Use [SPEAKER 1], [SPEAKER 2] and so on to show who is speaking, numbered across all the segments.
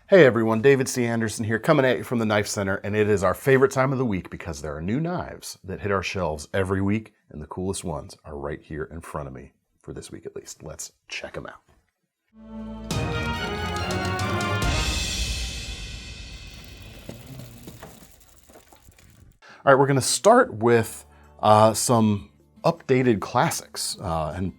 [SPEAKER 1] Hey everyone, David C. Anderson here, coming at you from the Knife Center, and it is our favorite time of the week because there are new knives that hit our shelves every week, and the coolest ones are right here in front of me, for this week at least. Let's check them out. All right, we're going to start with some updated classics, and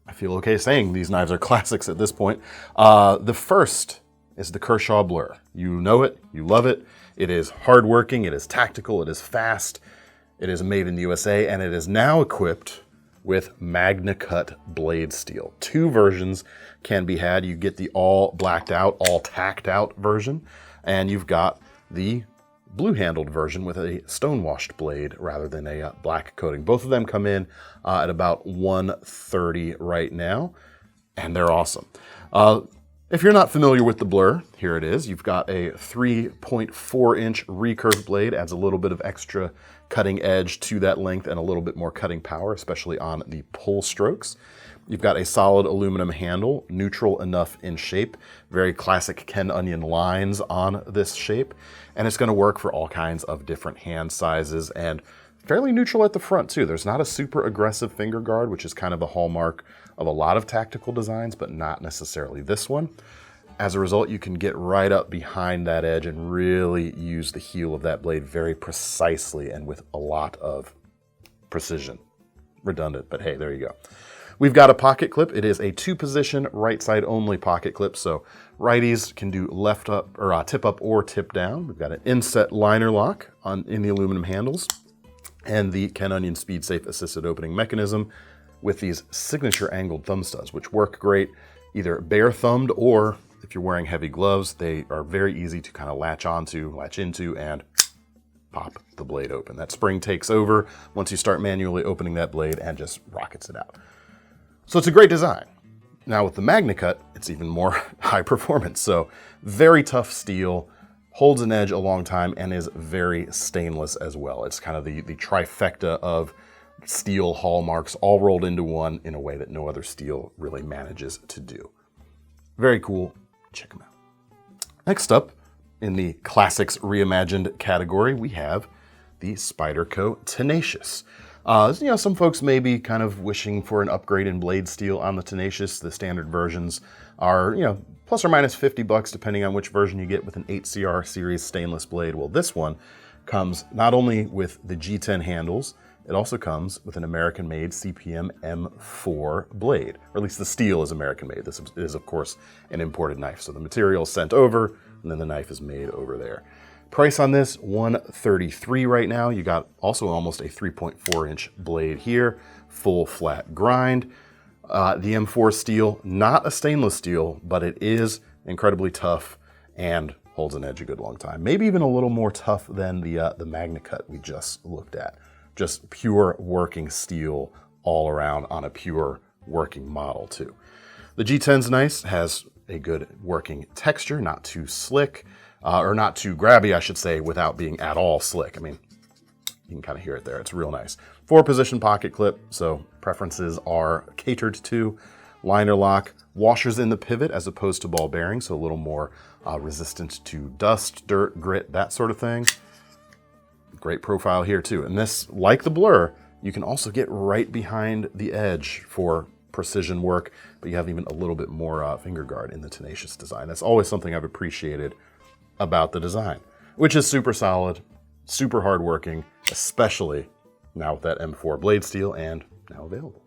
[SPEAKER 1] I feel okay saying these knives are classics at this point. The first is the Kershaw Blur. You know it, you love it. It is hardworking, it is tactical, it is fast, it is made in the USA, and it is now equipped with MagnaCut blade steel. Two versions can be had. You get the all blacked out, all tacked out version, and you've got the blue handled version with a stone washed blade rather than a black coating. Both of them come in at about $130 right now, and they're awesome. If you're not familiar with the Blur, here it is. You've got a 3.4-inch recurve blade, adds a little bit of extra cutting edge to that length and a little bit more cutting power, especially on the pull strokes. You've got a solid aluminum handle, neutral enough in shape, very classic Ken Onion lines on this shape, and it's going to work for all kinds of different hand sizes and fairly neutral at the front too. There's not a super aggressive finger guard, which is kind of the hallmark of a lot of tactical designs, but not necessarily this one. As a result, you can get right up behind that edge and really use the heel of that blade very precisely and with a lot of precision. Redundant, but hey, there you go. We've got a pocket clip. It is a two-position, right side only pocket clip, so righties can do left up or tip up or tip down. We've got an inset liner lock in the aluminum handles and the Ken Onion Speed Safe assisted opening mechanism with these signature angled thumb studs, which work great either bare thumbed or if you're wearing heavy gloves. They are very easy to kind of latch into, and pop the blade open. That spring takes over once you start manually opening that blade and just rockets it out. So it's a great design. Now with the MagnaCut, it's even more high performance. So very tough steel, holds an edge a long time, and is very stainless as well. It's kind of the trifecta of steel hallmarks all rolled into one in a way that no other steel really manages to do. Very cool. Check them out. Next up, in the Classics Reimagined category, we have the Spyderco Tenacious. Some folks may be kind of wishing for an upgrade in blade steel on the Tenacious. The standard versions are, plus or minus $50 depending on which version you get with an 8CR series stainless blade. Well, this one comes not only with the G10 handles, it also comes with an American-made CPM M4 blade, or at least the steel is American-made. This is, of course, an imported knife. So the material is sent over, and then the knife is made over there. Price on this, $133 right now. You got also almost a 3.4-inch blade here, full flat grind. The M4 steel, not a stainless steel, but it is incredibly tough and holds an edge a good long time. Maybe even a little more tough than the MagnaCut we just looked at. Just pure working steel all around on a pure working model too. The G10's nice, has a good working texture, not too slick, or not too grabby, I should say, without being at all slick. I mean, you can kind of hear it there. It's real nice. 4-position pocket clip, so preferences are catered to. Liner lock, washers in the pivot as opposed to ball bearings, so a little more resistant to dust, dirt, grit, that sort of thing. Great profile here too. And this, like the Blur, you can also get right behind the edge for precision work, but you have even a little bit more finger guard in the Tenacious design. That's always something I've appreciated about the design, which is super solid, super hardworking, especially now with that M4 blade steel and now available.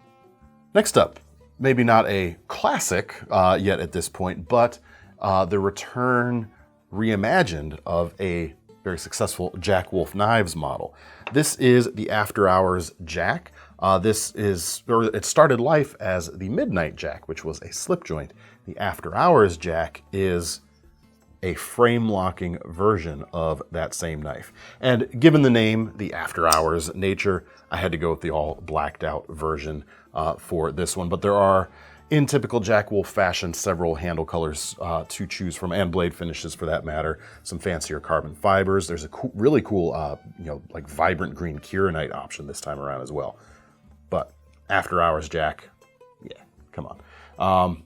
[SPEAKER 1] Next up, maybe not a classic yet at this point, but the return reimagined of a very successful Jack Wolf Knives model. This is the After Hours Jack. It started life as the Midnight Jack, which was a slip joint. The After Hours Jack is a frame locking version of that same knife. And given the name, the After Hours nature, I had to go with the all blacked out version for this one. But there are, in typical Jack Wolf fashion, several handle colors to choose from, and blade finishes for that matter. Some fancier carbon fibers. There's a really cool, like vibrant green Kieranite option this time around as well. But After Hours Jack, yeah, come on.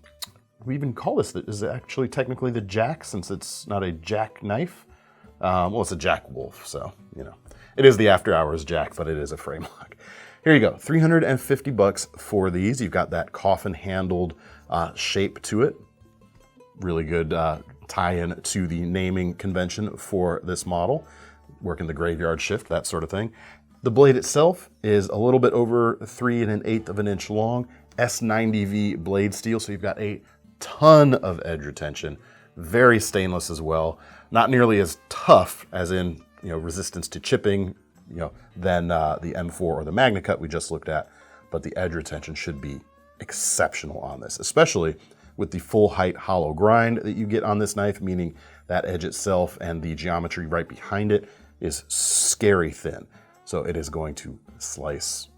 [SPEAKER 1] we even call this, is it actually technically the jack, since it's not a jack knife? Well, it's a jack wolf, so, you know. It is the after hours jack, but it is a frame lock. Here you go, $350 for these. You've got that coffin handled shape to it. Really good tie-in to the naming convention for this model. Working the graveyard shift, that sort of thing. The blade itself is a little bit over 3 1/8 of an inch long, S90V blade steel, so you've got a ton of edge retention. Very stainless as well. Not nearly as tough as in, you know, resistance to chipping, you know, than the M4 or the MagnaCut we just looked at, but the edge retention should be exceptional on this, especially with the full height hollow grind that you get on this knife, meaning that edge itself and the geometry right behind it is scary thin. So it is going to slice.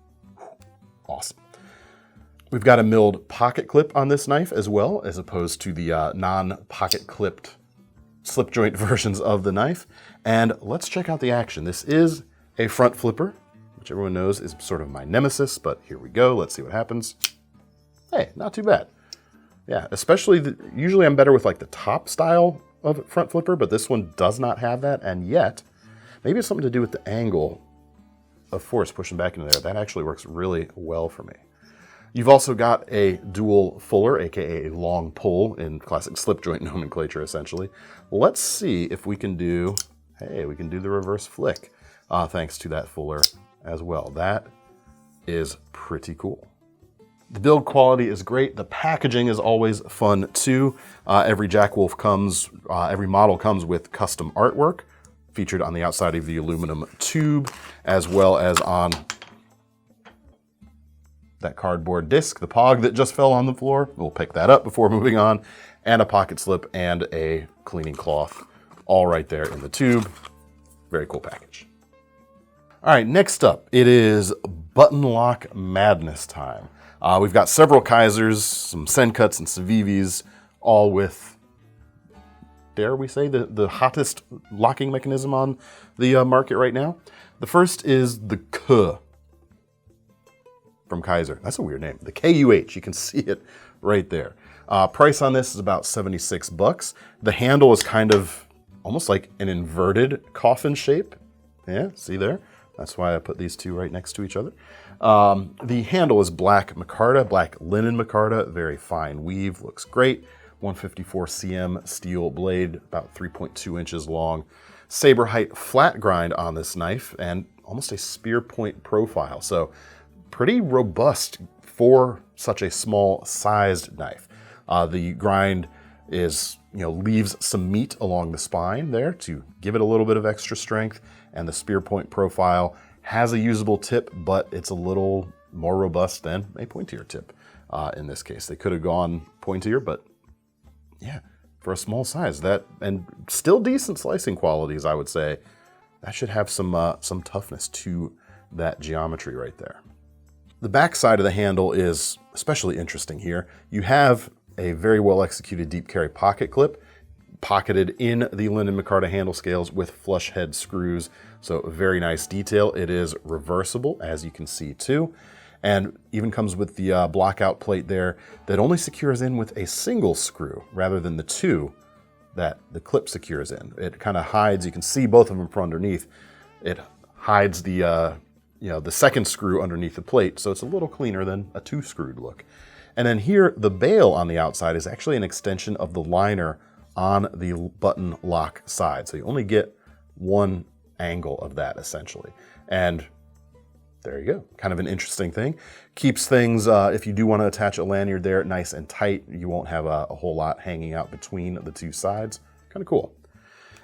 [SPEAKER 1] Awesome. We've got a milled pocket clip on this knife as well, as opposed to the non-pocket clipped slip joint versions of the knife. And let's check out the action. This is a front flipper, which everyone knows is sort of my nemesis, but here we go. Let's see what happens. Hey, not too bad. Yeah, especially, usually I'm better with like the top style of front flipper, but this one does not have that, and yet, maybe it's something to do with the angle of force pushing back into there. That actually works really well for me. You've also got a dual fuller, aka a long pull in classic slip joint nomenclature, essentially. Let's see if we can do, hey, we can do the reverse flick, thanks to that fuller as well. That is pretty cool. The build quality is great. The packaging is always fun too. Every Jackwolf comes, every model comes with custom artwork featured on the outside of the aluminum tube, as well as on that cardboard disc, the POG that just fell on the floor. We'll pick that up before moving on, and a pocket slip and a cleaning cloth, all right there in the tube. Very cool package. All right, next up, it is button lock madness time. We've got several Kizers, some Sencuts and CIVIVIs, all with, dare we say, the hottest locking mechanism on the market right now. The first is the KUH from Kizer. That's a weird name. The KUH, you can see it right there. Price on this is about $76. The handle is kind of almost like an inverted coffin shape. Yeah, see there? That's why I put these two right next to each other. The handle is black micarta, black linen micarta, very fine weave, looks great. 154 cm steel blade, about 3.2 inches long. Saber height flat grind on this knife, and almost a spear point profile. So pretty robust for such a small sized knife. The grind is, leaves some meat along the spine there to give it a little bit of extra strength, and the spear point profile has a usable tip, but it's a little more robust than a pointier tip in this case. They could have gone pointier, but yeah, for a small size, that, and still decent slicing qualities, I would say, that should have some toughness to that geometry right there. The back side of the handle is especially interesting here. You have a very well executed deep carry pocket clip, pocketed in the linen micarta handle scales with flush head screws. So very nice detail. It is reversible, as you can see too, and even comes with the blockout plate there that only secures in with a single screw rather than the two that the clip secures in. It kind of hides, you can see both of them from underneath. It hides the the second screw underneath the plate, so it's a little cleaner than a two-screwed look. And then here, the bail on the outside is actually an extension of the liner on the button lock side. So you only get one angle of that, essentially. And there you go. Kind of an interesting thing. Keeps things, if you do want to attach a lanyard there, nice and tight. You won't have a whole lot hanging out between the two sides. Kind of cool.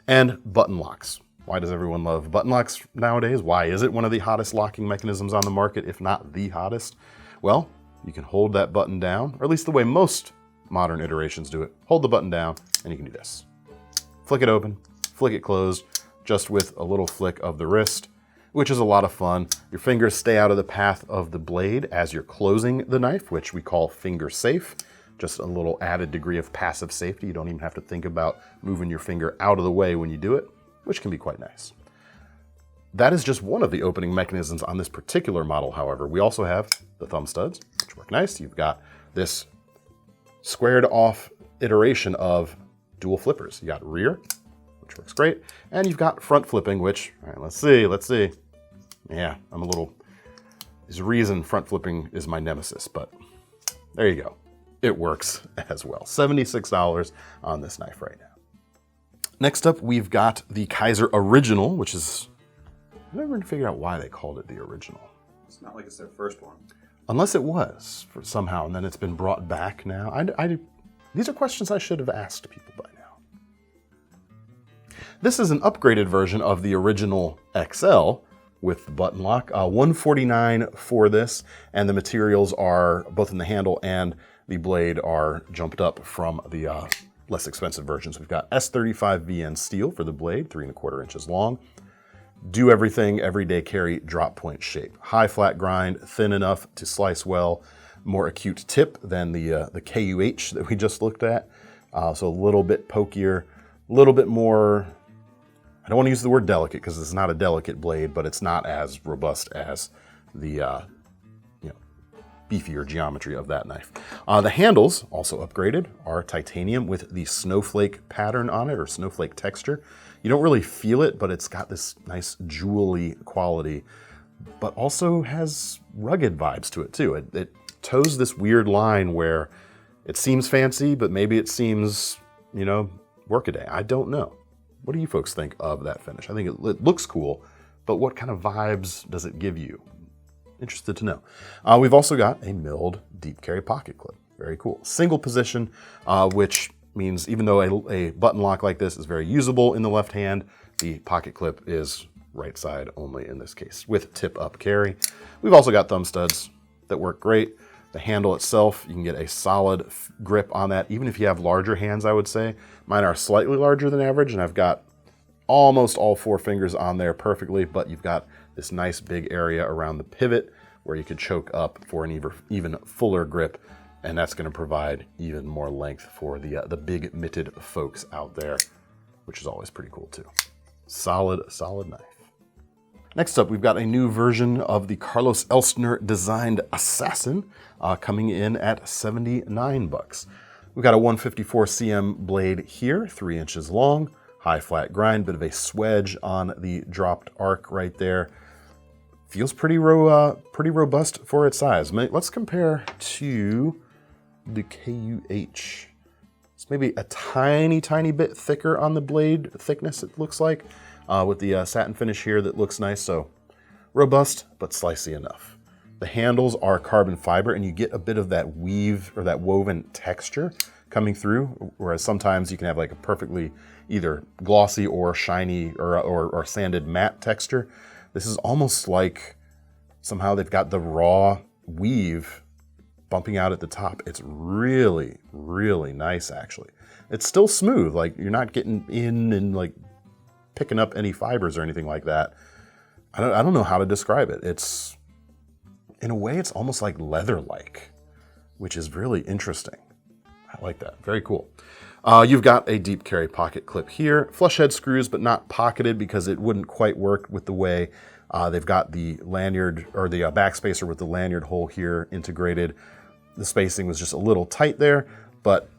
[SPEAKER 1] And button locks. Why does everyone love button locks nowadays? Why is it one of the hottest locking mechanisms on the market, if not the hottest? Well, you can hold that button down, or at least the way most modern iterations do it. Hold the button down, and you can do this. Flick it open, flick it closed, just with a little flick of the wrist, which is a lot of fun. Your fingers stay out of the path of the blade as you're closing the knife, which we call finger safe. Just a little added degree of passive safety. You don't even have to think about moving your finger out of the way when you do it, which can be quite nice. That is just one of the opening mechanisms on this particular model, however. We also have the thumb studs, which work nice. You've got this squared off iteration of dual flippers. You got rear, which works great, and you've got front flipping, which, all right, let's see. Yeah, there's a reason front flipping is my nemesis, but there you go. It works as well. $76 on this knife right now. Next up, we've got the Kizer Original, which is, I never figured out why they called it the Original.
[SPEAKER 2] It's not like it's their first one.
[SPEAKER 1] Unless it was somehow, and then it's been brought back now. These are questions I should have asked people by now. This is an upgraded version of the original XL with the button lock. $149 for this, and the materials are, both in the handle and the blade, are jumped up from the less expensive versions. We've got S35 VN steel for the blade, 3¼ inches long. Do everything, everyday carry, drop point shape. High flat grind, thin enough to slice well. More acute tip than the KUH that we just looked at. So a little bit pokier, a little bit more, I don't want to use the word delicate because it's not a delicate blade, but it's not as robust as the beefier geometry of that knife. The handles, also upgraded, are titanium with the snowflake pattern on it, or snowflake texture. You don't really feel it, but it's got this nice jewelry quality, but also has rugged vibes to it too. It toes this weird line where it seems fancy, but maybe it seems, workaday. I don't know. What do you folks think of that finish? I think it looks cool, but what kind of vibes does it give you? Interested to know. We've also got a milled deep carry pocket clip. Very cool. Single position, which means even though a button lock like this is very usable in the left hand, the pocket clip is right side only in this case with tip up carry. We've also got thumb studs that work great. The handle itself, you can get a solid grip on that, even if you have larger hands, I would say. Mine are slightly larger than average, and I've got almost all 4 fingers on there perfectly, but you've got this nice big area around the pivot where you could choke up for an even fuller grip, and that's going to provide even more length for the big mitted folks out there, which is always pretty cool too. Solid knife. Next up, we've got a new version of the Carlos Elstner designed Assassin coming in at $79. We've got a 154 cm blade here, 3 inches long, high flat grind, bit of a swedge on the dropped arc right there. Feels pretty robust for its size. Let's compare to the KUH. It's maybe a tiny bit thicker on the blade thickness, it looks like, with the satin finish here that looks nice. So robust, but slicey enough. The handles are carbon fiber, and you get a bit of that weave or that woven texture coming through, whereas sometimes you can have like a perfectly either glossy or shiny or sanded matte texture. This is almost like somehow they've got the raw weave bumping out at the top. It's really nice, actually. It's still smooth, like you're not getting in and like picking up any fibers or anything like that. I don't know how to describe it. It's, in a way, it's almost like leather-like, which is really interesting. I like that. Very cool. You've got a deep carry pocket clip here. Flush head screws, but not pocketed because it wouldn't quite work with the way they've got the lanyard or the backspacer with the lanyard hole here integrated. The spacing was just a little tight there, but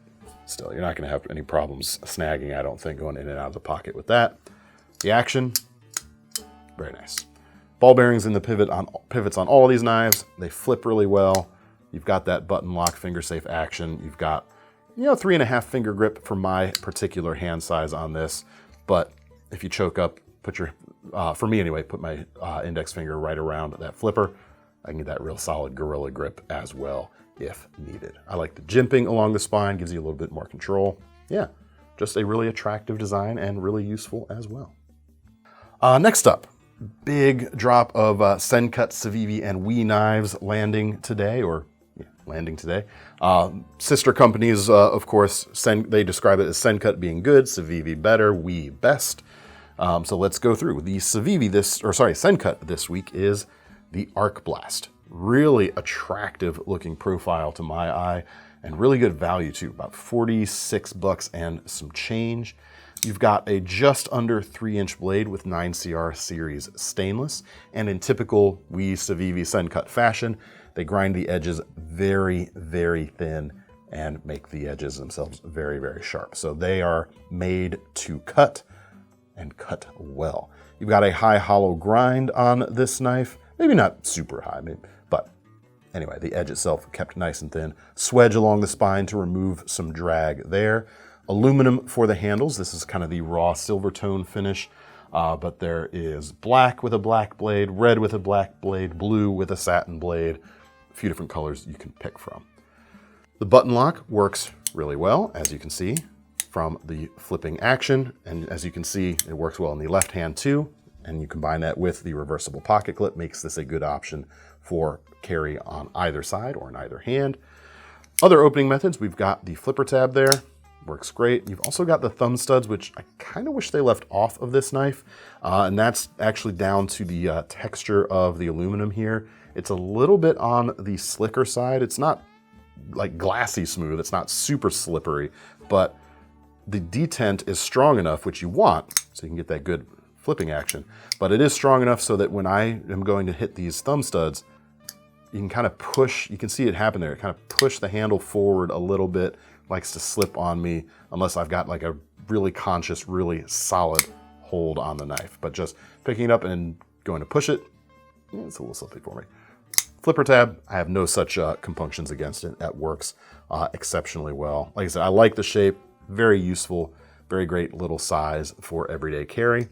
[SPEAKER 1] still, you're not going to have any problems snagging, I don't think, going in and out of the pocket with that. The action, very nice. Ball bearings in the pivots on all of these knives. They flip really well. You've got that button lock finger safe action. You've got 3.5 finger grip for my particular hand size on this. But if you choke up, put your, for me anyway, put my index finger right around that flipper. I can get that real solid gorilla grip as well if needed. I like the jimping along the spine, gives you a little bit more control. Yeah, just a really attractive design and really useful as well. Next up, big drop of Sencut, CIVIVI, and WE knives landing today, sister companies, of course, they describe it as Sencut being good, CIVIVI better, WE best. So let's go through. The Sencut this week is the ArcBlast. Really attractive looking profile to my eye, and really good value too, about $46 and some change. You've got a just under 3-inch blade with 9CR series stainless, and in typical WE CIVIVI Sencut fashion, they grind the edges very thin and make the edges themselves very, very sharp. So they are made to cut and cut well. You've got a high hollow grind on this knife, maybe not super high, but anyway, the edge itself kept nice and thin. Swedge along the spine to remove some drag there. Aluminum for the handles. This is kind of the raw silver tone finish, but there is black with a black blade, red with a black blade, blue with a satin blade, a few different colors you can pick from. The button lock works really well, as you can see from the flipping action, and as you can see, it works well in the left hand too, and you combine that with the reversible pocket clip, makes this a good option for carry on either side or in either hand. Other opening methods, we've got the flipper tab there, works great. You've also got the thumb studs, which I kind of wish they left off of this knife, and that's actually down to the texture of the aluminum here. It's a little bit on the slicker side. It's not like glassy smooth, it's not super slippery, but the detent is strong enough, which you want, so you can get that good flipping action, but it is strong enough so that when I am going to hit these thumb studs, you can kind of push, you can see it happen there, kind of push the handle forward a little bit, likes to slip on me unless I've got like a really conscious, really solid hold on the knife, but just picking it up and going to push it, it's a little slippy for me. Flipper tab, I have no such compunctions against it. That works exceptionally well. Like I said, I like the shape, very useful, very great little size for everyday carry,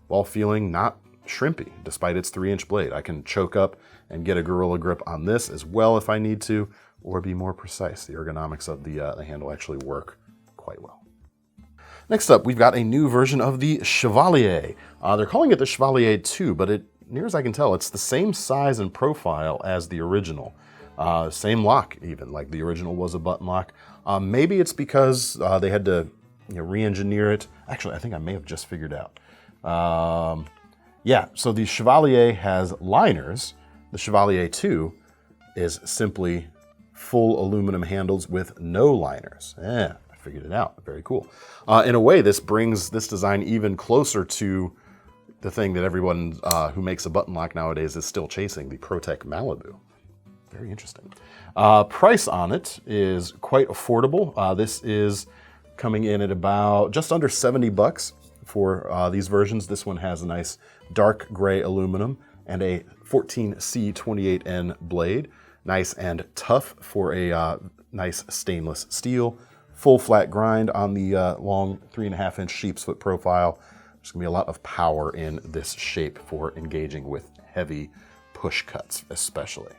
[SPEAKER 1] while feeling not shrimpy, despite its 3-inch blade. I can choke up and get a gorilla grip on this as well if I need to, or be more precise. The ergonomics of the handle actually work quite well. Next up, we've got a new version of the Chevalier. They're calling it the Chevalier II, but it, near as I can tell, it's the same size and profile as the original. Same lock even, like the original was a button lock. Maybe it's because they had to re-engineer it. Actually, I think I may have just figured out. Yeah, so the Chevalier has liners. The Chevalier II is simply full aluminum handles with no liners. I figured it out. Very cool. In a way, this brings this design even closer to the thing that everyone who makes a button lock nowadays is still chasing, the ProTech Malibu. Very interesting. Price on it is quite affordable. This is coming in at about just under 70 bucks for these versions. This one has a nice dark gray aluminum and a 14C28N blade. Nice and tough for a nice stainless steel. Full flat grind on the long 3.5-inch sheep's foot profile. There's gonna be a lot of power in this shape for engaging with heavy push cuts, especially.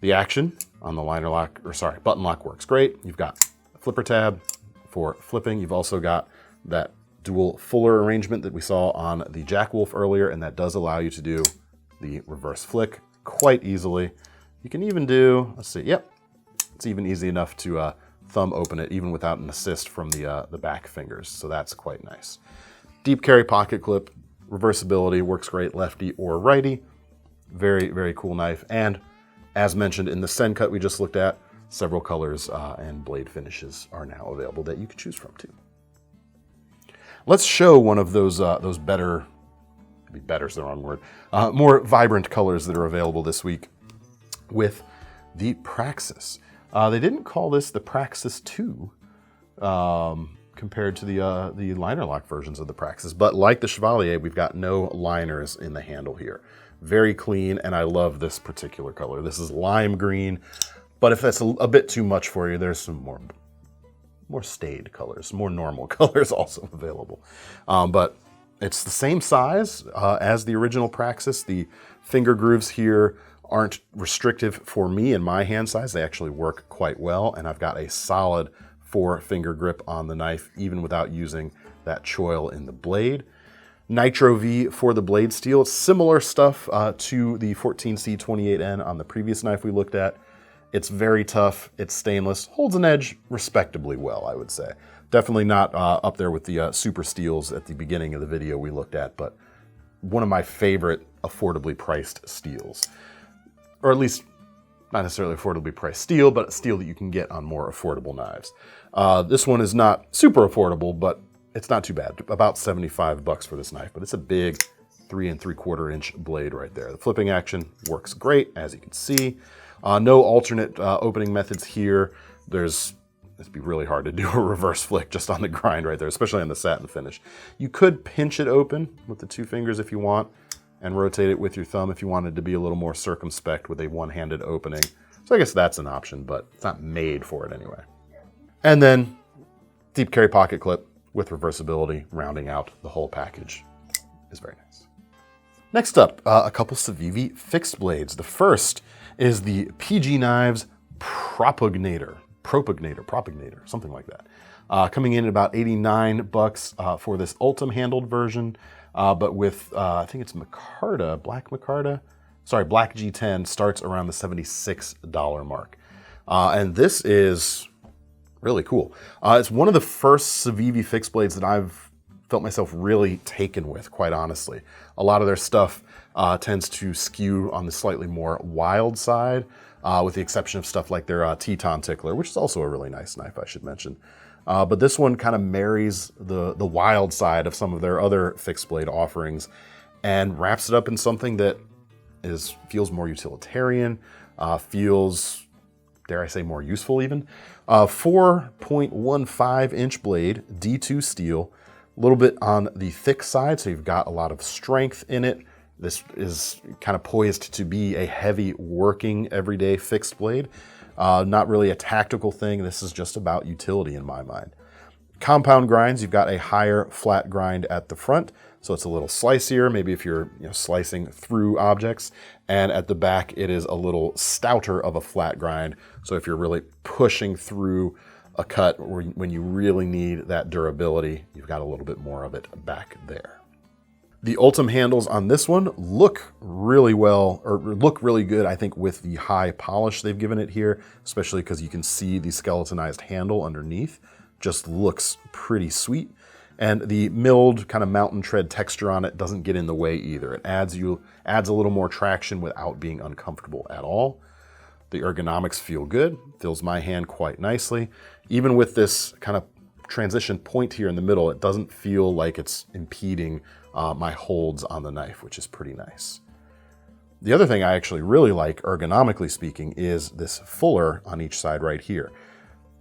[SPEAKER 1] The action on the liner lock, button lock works great. You've got a flipper tab for flipping. You've also got that dual fuller arrangement that we saw on the Jack Wolf earlier, and that does allow you to do the reverse flick quite easily. You can even do, let's see, yep, it's even easy enough to thumb open it even without an assist from the back fingers, so that's quite nice. Deep carry pocket clip, reversibility, works great lefty or righty. Very, very cool knife, and as mentioned in the Sencut we just looked at, several colors and blade finishes are now available that you can choose from too. Let's show one of those better, maybe better's the wrong word, more vibrant colors that are available this week with the Praxis. They didn't call this the Praxis 2 compared to the liner lock versions of the Praxis, but like the Chevalier, we've got no liners in the handle here. Very clean, and I love this particular color. This is lime green, but if that's a bit too much for you, there's some more staid colors, more normal colors also available. But it's the same size as the original Praxis. The finger grooves here aren't restrictive for me in my hand size. They actually work quite well, and I've got a solid 4-finger grip on the knife, even without using that choil in the blade. Nitro V for the blade steel. It's similar stuff to the 14C28N on the previous knife we looked at. It's very tough, it's stainless, holds an edge respectably well, I would say. Definitely not up there with the super steels at the beginning of the video we looked at, but one of my favorite affordably priced steels. Or at least, not necessarily affordably priced steel, but steel that you can get on more affordable knives. This one is not super affordable, but it's not too bad. About 75 bucks for this knife, but it's a big 3 3/4-inch blade right there. The flipping action works great, as you can see. No alternate opening methods here. There's it'd be really hard to do a reverse flick just on the grind right there, especially on the satin finish. You could pinch it open with the 2 fingers if you want, and rotate it with your thumb if you wanted to be a little more circumspect with a one-handed opening. So I guess that's an option, but it's not made for it anyway. And then deep carry pocket clip with reversibility, rounding out the whole package is very nice. Next up, a couple CIVIVI fixed blades. The first is the PG Knives Propugnator, something like that. Coming in at about 89 bucks for this Ultim handled version, but with, I think it's micarta, black G10 starts around the $76 mark. And this is really cool. It's one of the first CIVIVI fixed blades that I've felt myself really taken with, quite honestly. A lot of their stuff tends to skew on the slightly more wild side, with the exception of stuff like their Teton Tickler, which is also a really nice knife, I should mention. But this one kind of marries the wild side of some of their other fixed blade offerings and wraps it up in something that feels more utilitarian, feels, dare I say, more useful even. 4.15 inch blade, D2 steel, a little bit on the thick side, so you've got a lot of strength in it. This is kind of poised to be a heavy working everyday fixed blade. Not really a tactical thing. This is just about utility in my mind. Compound grinds, you've got a higher flat grind at the front, so it's a little slicier, maybe if you're slicing through objects. And at the back, it is a little stouter of a flat grind, so if you're really pushing through a cut when you really need that durability, you've got a little bit more of it back there. The Ultim handles on this one look really well, or look really good, I think, with the high polish they've given it here, especially because you can see the skeletonized handle underneath. Just looks pretty sweet. And the milled kind of mountain tread texture on it doesn't get in the way either. It adds a little more traction without being uncomfortable at all. The ergonomics feel good, fills my hand quite nicely. Even with this kind of transition point here in the middle, it doesn't feel like it's impeding my holds on the knife, which is pretty nice. The other thing I actually really like, ergonomically speaking, is this fuller on each side right here.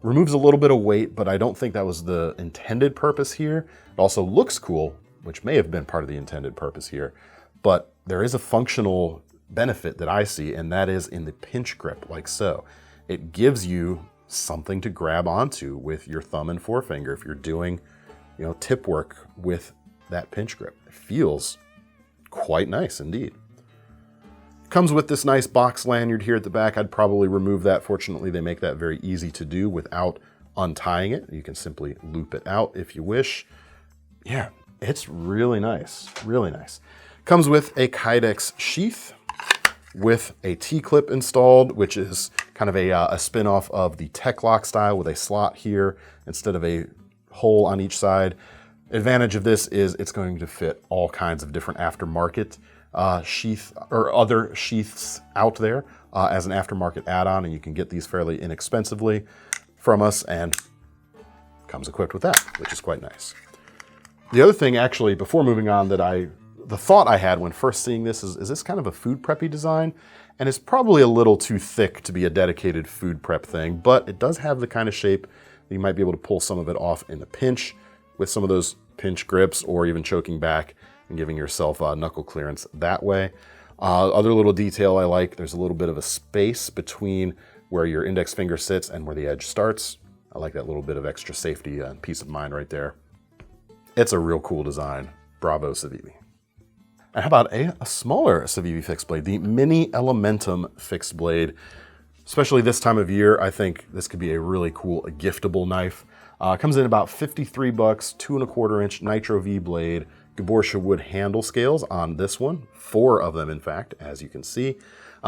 [SPEAKER 1] Removes a little bit of weight, but I don't think that was the intended purpose here. It also looks cool, which may have been part of the intended purpose here, but there is a functional benefit that I see, and that is in the pinch grip, like so. It gives you something to grab onto with your thumb and forefinger if you're doing, tip work with that pinch grip. It feels quite nice indeed. Comes with this nice box lanyard here at the back. I'd probably remove that. Fortunately, they make that very easy to do without untying it. You can simply loop it out if you wish. Yeah, it's really nice, really nice. Comes with a Kydex sheath with a T-clip installed, which is kind of a spin-off of the Tech Lock style with a slot here instead of a hole on each side. Advantage of this is it's going to fit all kinds of different aftermarket sheath or other sheaths out there as an aftermarket add-on, and you can get these fairly inexpensively from us, and comes equipped with that, which is quite nice. The other thing, actually, before moving on, the thought I had when first seeing this is this kind of a food preppy design? And it's probably a little too thick to be a dedicated food prep thing, but it does have the kind of shape that you might be able to pull some of it off in the pinch with some of those pinch grips, or even choking back and giving yourself knuckle clearance that way. Other little detail I like, there's a little bit of a space between where your index finger sits and where the edge starts. I like that little bit of extra safety and peace of mind right there. It's a real cool design. Bravo, CIVIVI. And how about a smaller CIVIVI fixed blade, the Mini Elementum fixed blade. Especially this time of year, I think this could be a really cool giftable knife. Comes in about 53 bucks, 2¼ inch Nitro V blade, Gaborsha wood handle scales on this one, 4 of them in fact, as you can see.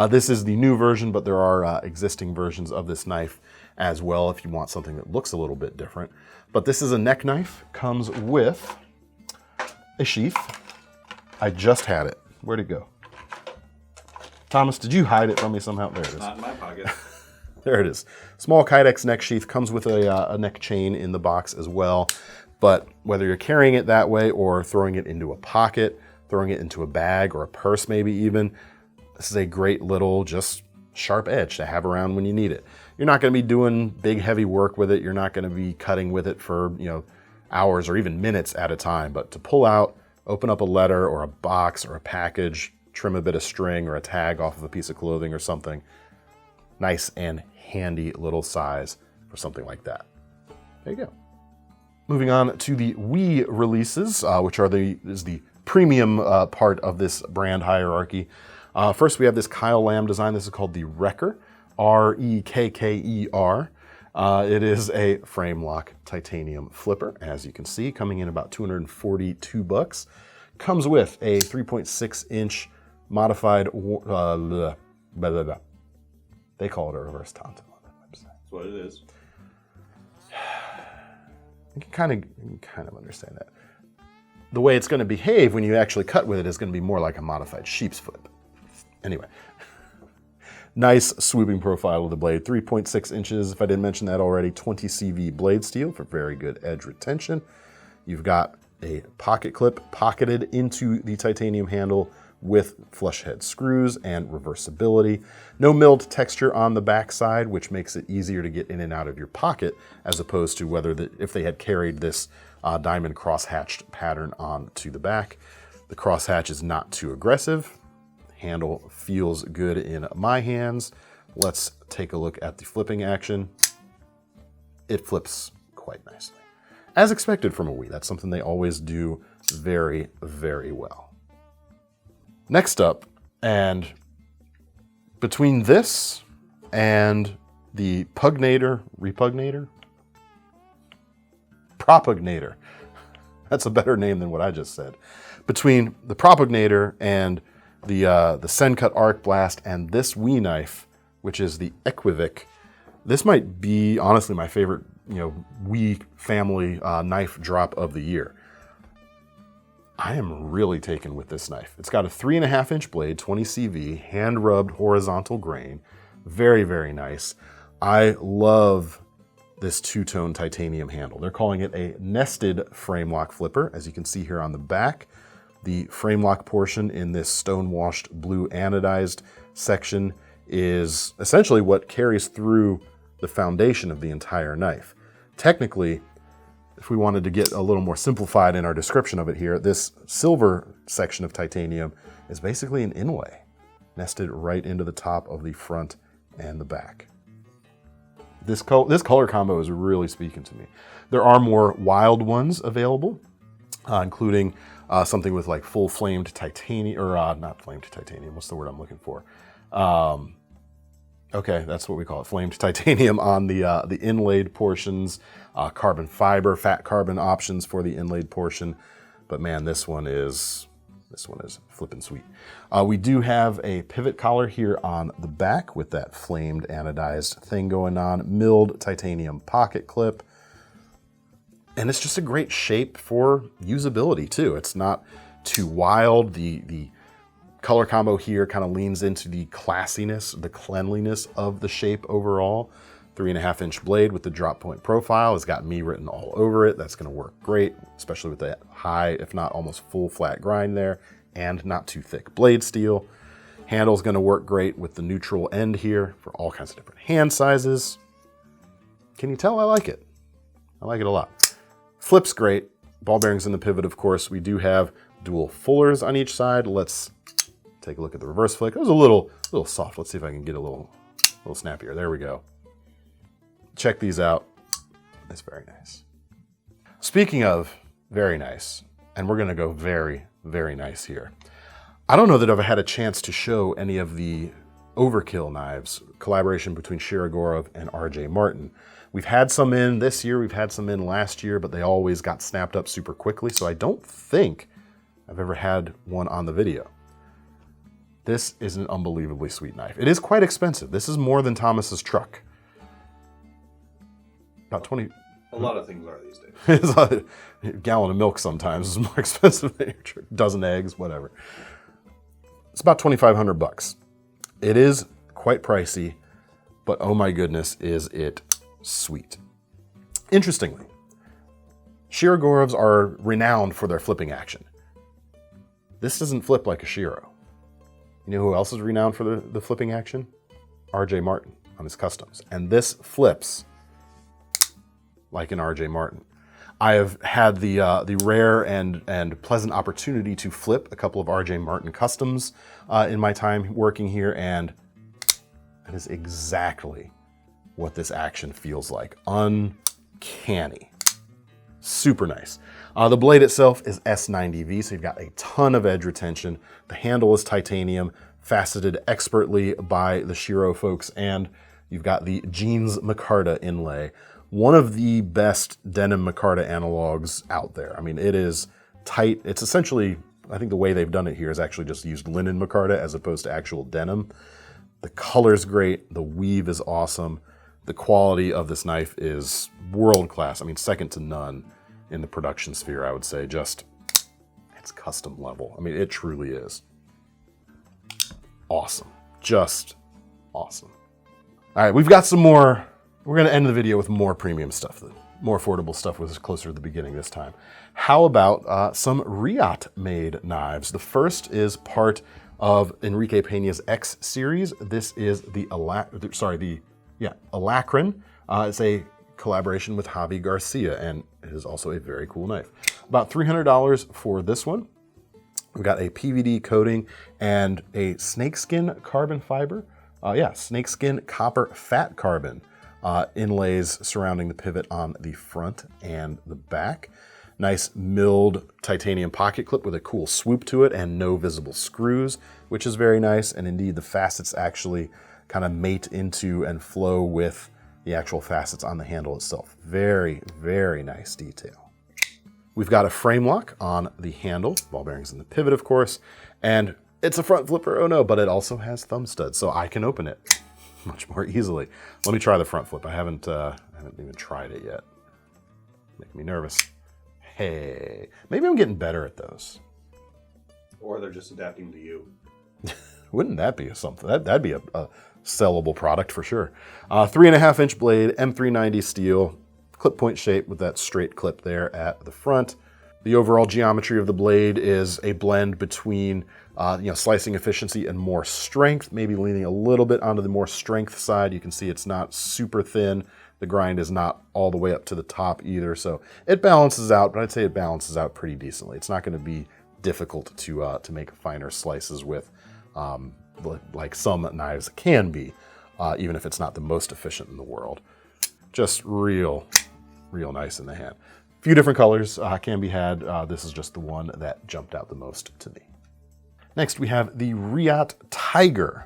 [SPEAKER 1] This is the new version, but there are existing versions of this knife as well if you want something that looks a little bit different. But this is a neck knife, comes with a sheath. I just had it. Where'd it go? Thomas, did you hide it from me somehow? There it is.
[SPEAKER 2] Not in my pocket.
[SPEAKER 1] There it is. Small Kydex neck sheath, comes with a neck chain in the box as well. But whether you're carrying it that way or throwing it into a pocket, throwing it into a bag or a purse maybe even, this is a great little just sharp edge to have around when you need it. You're not going to be doing big, heavy work with it. You're not going to be cutting with it for, hours or even minutes at a time. But to pull out, open up a letter or a box or a package, trim a bit of string or a tag off of a piece of clothing or something, nice and handy little size for something like that. There you go. Moving on to the WE releases, which is the premium part of this brand hierarchy. First, we have this Kyle Lamb design. This is called the RekkeR, RekkeR. It is a frame lock titanium flipper, as you can see, coming in about $242. Comes with a 3.6-inch modified, they call it a reverse tanto on that website.
[SPEAKER 2] That's what it is.
[SPEAKER 1] You can kind of understand that. The way it's going to behave when you actually cut with it is going to be more like a modified sheep's flip. Anyway, nice swooping profile of the blade, 3.6 inches, if I didn't mention that already, 20 CV blade steel for very good edge retention. You've got a pocket clip pocketed into the titanium handle with flush head screws and reversibility. No milled texture on the back side, which makes it easier to get in and out of your pocket, as opposed to if they had carried this diamond cross-hatched pattern onto the back. The crosshatch is not too aggressive. Handle feels good in my hands. Let's take a look at the flipping action. It flips quite nicely. As expected from a WE, that's something they always do very, very well. Next up, and between this and the Propugnator, that's a better name than what I just said. Between the Propugnator and the Sencut ArcBlast and this WE knife, which is the Equivik, this might be honestly my favorite, WE family knife drop of the year. I am really taken with this knife. It's got a 3.5-inch blade, 20 CV, hand-rubbed horizontal grain. Very, very nice. I love this two-tone titanium handle. They're calling it a nested frame lock flipper, as you can see here on the back. The frame lock portion in this stone-washed blue anodized section is essentially what carries through the foundation of the entire knife. Technically, if we wanted to get a little more simplified in our description of it here, this silver section of titanium is basically an inlay, nested right into the top of the front and the back. This color combo is really speaking to me. There are more wild ones available, including something with like full flamed titanium, or not flamed titanium, what's the word I'm looking for? Okay, that's what we call it, flamed titanium on the inlaid portions, carbon fiber, fat carbon options for the inlaid portion. But man, this one is flippin' sweet. We do have a pivot collar here on the back with that flamed anodized thing going on, milled titanium pocket clip. And it's just a great shape for usability too. It's not too wild. The color combo here kind of leans into the classiness, the cleanliness of the shape overall. 3.5-inch blade with the drop point profile has got me written all over it. That's going to work great, especially with that high, if not almost full flat grind there, and not too thick blade steel. Handle's going to work great with the neutral end here for all kinds of different hand sizes. Can you tell I like it? I like it a lot. Flips great. Ball bearings in the pivot, of course. We do have dual fullers on each side. Let's take a look at the reverse flick. It was a little soft. Let's see if I can get a little snappier. There we go. Check these out. It's very nice. Speaking of very nice, and we're gonna go very, very nice here. I don't know that I've had a chance to show any of the Overkill knives, collaboration between Shirogorov and RJ Martin. We've had some in this year, we've had some in last year, but they always got snapped up super quickly, so I don't think I've ever had one on the video. This is an unbelievably sweet knife. It is quite expensive. This is more than Thomas's truck. About 20.
[SPEAKER 2] A lot of things are these days.
[SPEAKER 1] A gallon of milk sometimes is more expensive than your truck. Dozen eggs, whatever. It's about $2,500. It is quite pricey, but oh my goodness, is it sweet. Interestingly, Shirogorovs are renowned for their flipping action. This doesn't flip like a Shiro. You know who else is renowned for the flipping action? RJ Martin. on his customs. And this flips like an RJ Martin. I have had the rare and pleasant opportunity to flip a couple of RJ Martin customs in my time working here, and that is exactly what this action feels like. Uncanny. Super nice. The blade itself is S90V, so you've got a ton of edge retention. The handle is titanium, faceted expertly by the Shiro folks, and you've got the jeans micarta inlay. One of the best denim micarta analogs out there. I mean, it is tight. It's essentially, I think the way they've done it here is actually just used linen micarta as opposed to actual denim. The color's great. The weave is awesome. The quality of this knife is world class. I mean, second to none in the production sphere, I would say. Just, it's custom level. I mean, it truly is. Awesome. Just awesome. All right, we've got some more. We're going to end the video with more premium stuff. The more affordable stuff was closer to the beginning this time. How about some Reate-made knives? The first is part of Enrique Peña's X series. This is the Alacran. It's a collaboration with Javi Garcia, and it is also a very cool knife. About $300 for this one. We've got a PVD coating and a snakeskin carbon fiber. Snakeskin copper fat carbon inlays surrounding the pivot on the front and the back. Nice milled titanium pocket clip with a cool swoop to it and no visible screws, which is very nice. And indeed, the facets actually kind of mate into and flow with the actual facets on the handle itself. Very, very nice detail. We've got a frame lock on the handle, ball bearings in the pivot, of course, and it's a front flipper, oh no, but it also has thumb studs, so I can open it much more easily. Let me try the front flip. I haven't even tried it yet. Making me nervous. Hey, maybe I'm getting better at those.
[SPEAKER 2] Or they're just adapting to you.
[SPEAKER 1] Wouldn't that be something? That'd be a sellable product for sure. 3.5-inch blade, M390 steel, clip point shape with that straight clip there at the front. The overall geometry of the blade is a blend between slicing efficiency and more strength, maybe leaning a little bit onto the more strength side. You can see it's not super thin. The grind is not all the way up to the top either, so it balances out, but I'd say it balances out pretty decently. It's not going to be difficult to make finer slices with, like some knives can be, even if it's not the most efficient in the world. Just real nice in the hand. A few different colors can be had. This is just the one that jumped out the most to me. Next, we have the Reate Tiger,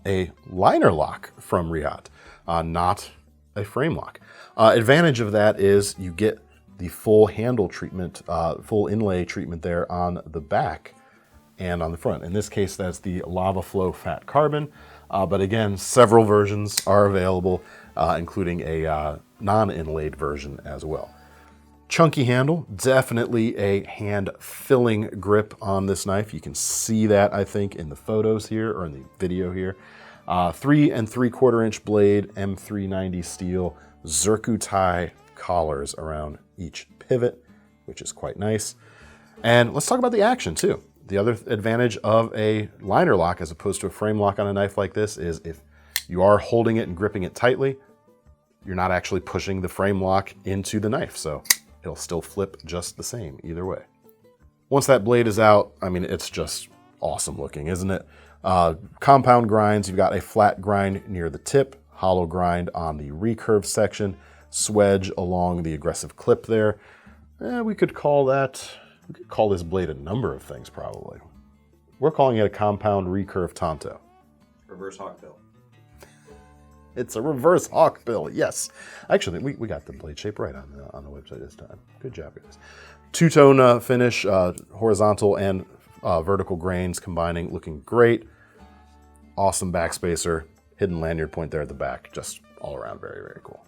[SPEAKER 1] a liner lock from Reate, not a frame lock. Advantage of that is you get the full handle treatment, full inlay treatment there on the back and on the front. In this case, that's the Lava Flow Fat Carbon, but again, several versions are available, including a non-inlaid version as well. Chunky handle, definitely a hand-filling grip on this knife. You can see that, I think, in the photos here, or in the video here. 3 3/4-inch blade, M390 steel, zircuti collars around each pivot, which is quite nice. And let's talk about the action, too. The other advantage of a liner lock as opposed to a frame lock on a knife like this is if you are holding it and gripping it tightly, you're not actually pushing the frame lock into the knife, so it'll still flip just the same either way. Once that blade is out, I mean, it's just awesome looking, isn't it? Compound grinds, you've got a flat grind near the tip, hollow grind on the recurve section, swedge along the aggressive clip there. We could call this blade a number of things probably. We're calling it a compound recurve tanto.
[SPEAKER 2] Reverse hawkbill.
[SPEAKER 1] It's a reverse hawkbill, yes. Actually, we got the blade shape right on the website this time. Good job, guys. Two-tone finish, horizontal and vertical grains combining, looking great. Awesome backspacer, hidden lanyard point there at the back. Just all around very, very cool.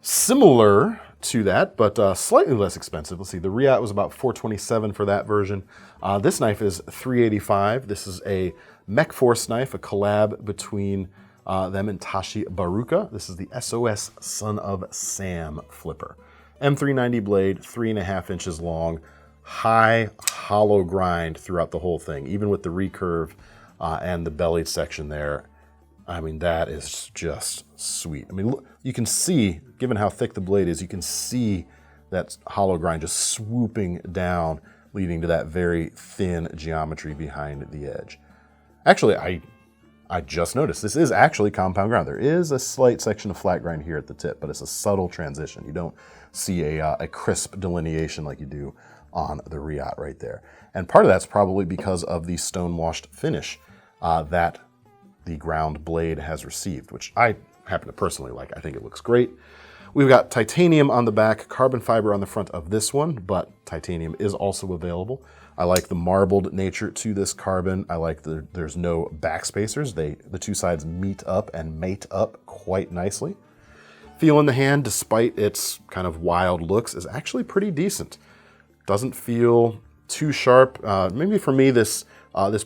[SPEAKER 1] Similar to that, but slightly less expensive. Let's see, the Reate was about $427 for that version. This knife is $385. This is a Mechforce knife, a collab between them and Tashi Baruka. This is the SOS Son of Sam flipper. M390 blade, 3.5 inches long, high hollow grind throughout the whole thing, even with the recurve and the bellied section there. I mean, that is just sweet. I mean, look, you can see, given how thick the blade is, you can see that hollow grind just swooping down, leading to that very thin geometry behind the edge. Actually, I just noticed this is actually compound ground. There is a slight section of flat grind here at the tip, but it's a subtle transition. You don't see a crisp delineation like you do on the Reate right there. And part of that's probably because of the stone-washed finish that the ground blade has received, which I happen to personally like. I think it looks great. We've got titanium on the back, carbon fiber on the front of this one, but titanium is also available. I like the marbled nature to this carbon. I like there's no backspacers. The two sides meet up and mate up quite nicely. Feel in the hand, despite its kind of wild looks, is actually pretty decent. Doesn't feel too sharp. Maybe for me, this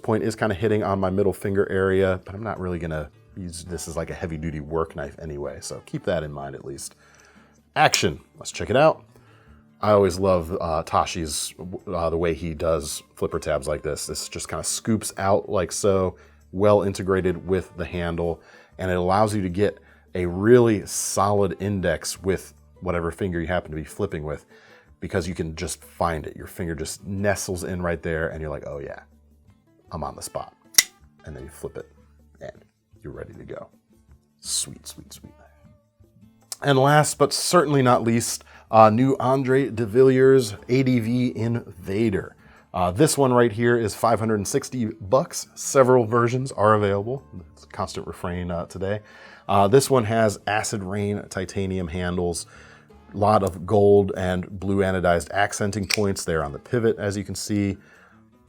[SPEAKER 1] point is kind of hitting on my middle finger area, but I'm not really gonna use this as like a heavy duty work knife anyway, so keep that in mind at least. Action, let's check it out. I always love Tashi's, the way he does flipper tabs like this. This just kind of scoops out like so, well integrated with the handle, and it allows you to get a really solid index with whatever finger you happen to be flipping with, because you can just find it. Your finger just nestles in right there, and you're like, oh yeah, I'm on the spot. And then you flip it, and you're ready to go. Sweet, sweet, sweet. And last but certainly not least, new Andre de Villiers ADV Invader. This one right here is $560. Several versions are available. It's a constant refrain today. This one has acid rain titanium handles, a lot of gold and blue anodized accenting points there on the pivot, as you can see,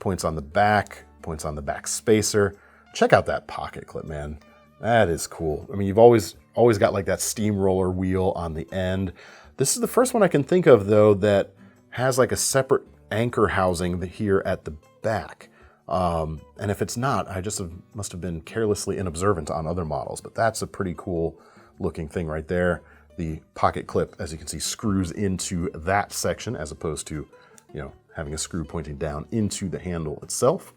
[SPEAKER 1] points on the back spacer. Check out that pocket clip, man. That is cool. I mean, you've always got like that steamroller wheel on the end. This is the first one I can think of, though, that has like a separate anchor housing here at the back. And if it's not, I just must have been carelessly inobservant on other models, but that's a pretty cool looking thing right there. The pocket clip, as you can see, screws into that section as opposed to, having a screw pointing down into the handle itself.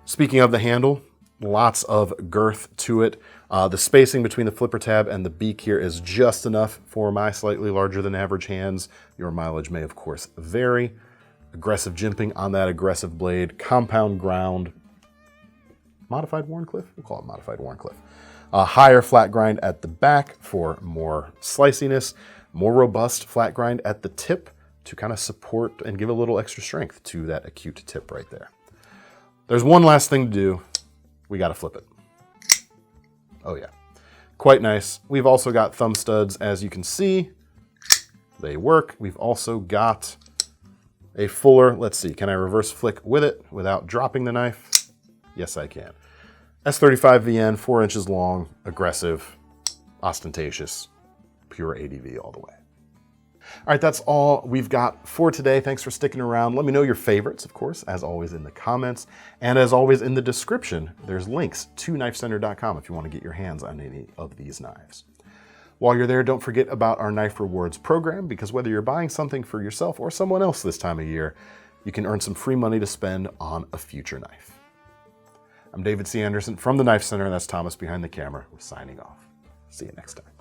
[SPEAKER 1] Speaking of the handle, lots of girth to it. The spacing between the flipper tab and the beak here is just enough for my slightly larger than average hands. Your mileage may, of course, vary. Aggressive jimping on that aggressive blade. Compound ground. Modified Wharncliffe? We'll call it modified Wharncliffe. Higher flat grind at the back for more sliciness. More robust flat grind at the tip to kind of support and give a little extra strength to that acute tip right there. There's one last thing to do. We got to flip it. Oh yeah, quite nice. We've also got thumb studs, as you can see. They work. We've also got a fuller, let's see, can I reverse flick with it without dropping the knife? Yes, I can. S35 VN, 4 inches long, aggressive, ostentatious, pure ADV all the way. All right, that's all we've got for today. Thanks for sticking around. Let me know your favorites, of course, as always in the comments. And as always in the description, there's links to KnifeCenter.com if you want to get your hands on any of these knives. While you're there, don't forget about our Knife Rewards program, because whether you're buying something for yourself or someone else this time of year, you can earn some free money to spend on a future knife. I'm David C. Anderson from the Knife Center, and that's Thomas behind the camera. We're signing off. See you next time.